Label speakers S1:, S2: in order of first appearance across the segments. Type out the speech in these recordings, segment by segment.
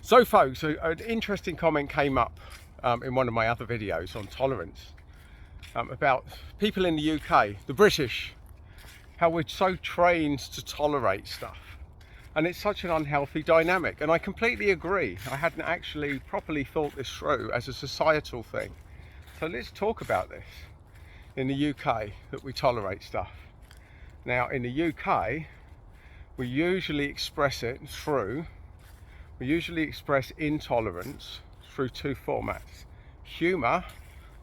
S1: So folks, an interesting comment came up in one of my other videos on tolerance about people in the UK, the British, how we're so trained to tolerate stuff. And it's such an unhealthy dynamic. And I completely agree. I hadn't actually properly thought this through as a societal thing. So let's talk about this. In the UK, that we tolerate stuff. Now in the UK, we usually express intolerance through two formats: humour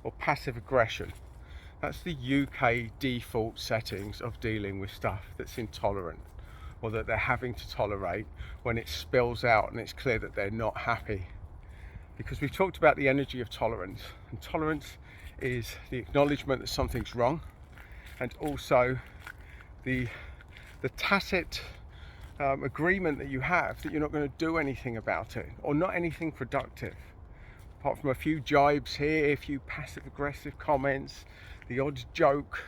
S1: or passive aggression. That's the UK default settings of dealing with stuff that's intolerant or that they're having to tolerate when it spills out and it's clear that they're not happy. Because we've talked about the energy of tolerance, and tolerance is the acknowledgement that something's wrong, and also the tacit agreement that you have that you're not going to do anything about it, or not anything productive, apart from a few jibes here, a few passive aggressive comments, the odd joke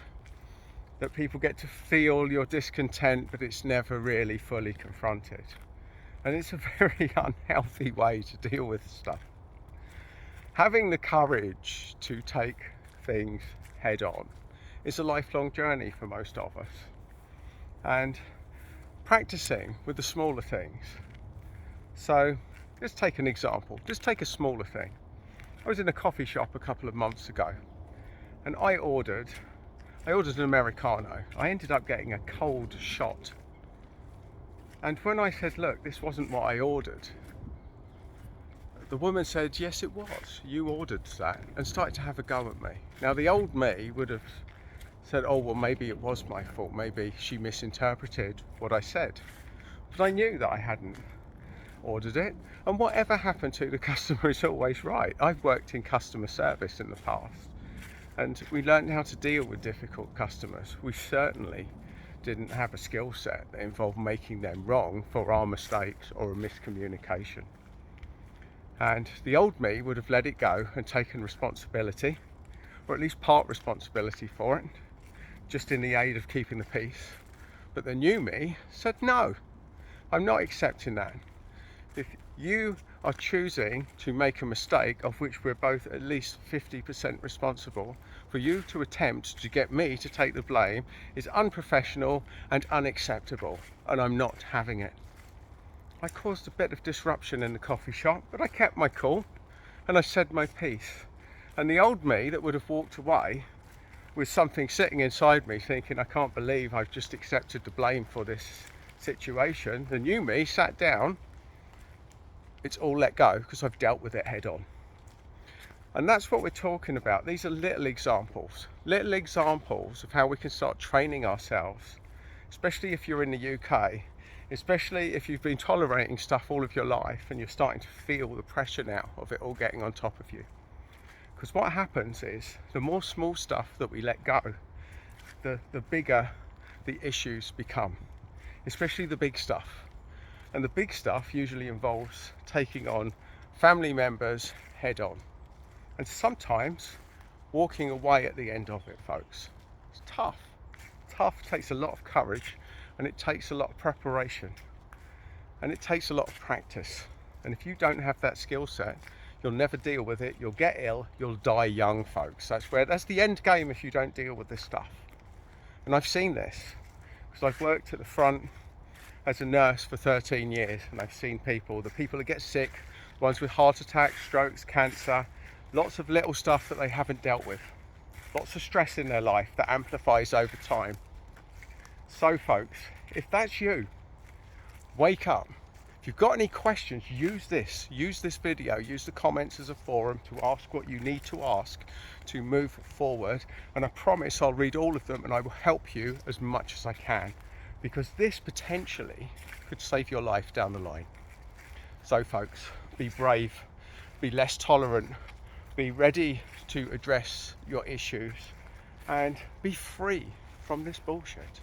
S1: that people get to feel your discontent, but it's never really fully confronted. And it's a very unhealthy way to deal with stuff. Having the courage to take things head on is a lifelong journey for most of us, and practicing with the smaller things. So let's take an example. Just take a smaller thing. I was in a coffee shop a couple of months ago, and I ordered an Americano. I ended up getting a cold shot. And when I said, look, this wasn't what I ordered, the woman said, yes, it was. You ordered that, and started to have a go at me. Now, the old me would have said, oh, well, maybe it was my fault. Maybe she misinterpreted what I said. But I knew that I hadn't ordered it. And whatever happened to the customer is always right. I've worked in customer service in the past, and we learned how to deal with difficult customers. We certainly didn't have a skill set that involved making them wrong for our mistakes or a miscommunication. And the old me would have let it go and taken responsibility, or at least part responsibility for it, just in the aid of keeping the peace. But the new me said, no, I'm not accepting that. If you are choosing to make a mistake of which we're both at least 50% responsible, for you to attempt to get me to take the blame is unprofessional and unacceptable, and I'm not having it. I caused a bit of disruption in the coffee shop, but I kept my cool and I said my piece. And the old me that would have walked away with something sitting inside me thinking, I can't believe I've just accepted the blame for this situation, the new me sat down. It's all let go because I've dealt with it head on. And that's what we're talking about. These are little examples of how we can start training ourselves, especially if you're in the UK, especially if you've been tolerating stuff all of your life and you're starting to feel the pressure now of it all getting on top of you. Because what happens is, the more small stuff that we let go, the bigger the issues become, especially the big stuff. And the big stuff usually involves taking on family members head on. And sometimes walking away at the end of it, folks. It's tough. Tough takes a lot of courage, and it takes a lot of preparation, and it takes a lot of practice. And if you don't have that skill set, you'll never deal with it. You'll get ill, you'll die young, folks. That's the end game if you don't deal with this stuff. And I've seen this because I've worked at the front as a nurse for 13 years, and I've seen the people that get sick, the ones with heart attacks, strokes, cancer, lots of little stuff that they haven't dealt with, lots of stress in their life that amplifies over time. So folks, if that's you, wake up. If you've got any questions, use this video, use the comments as a forum to ask what you need to ask to move forward. And I promise I'll read all of them, and I will help you as much as I can, because this potentially could save your life down the line. So folks, be brave, be less tolerant, be ready to address your issues, and be free from this bullshit.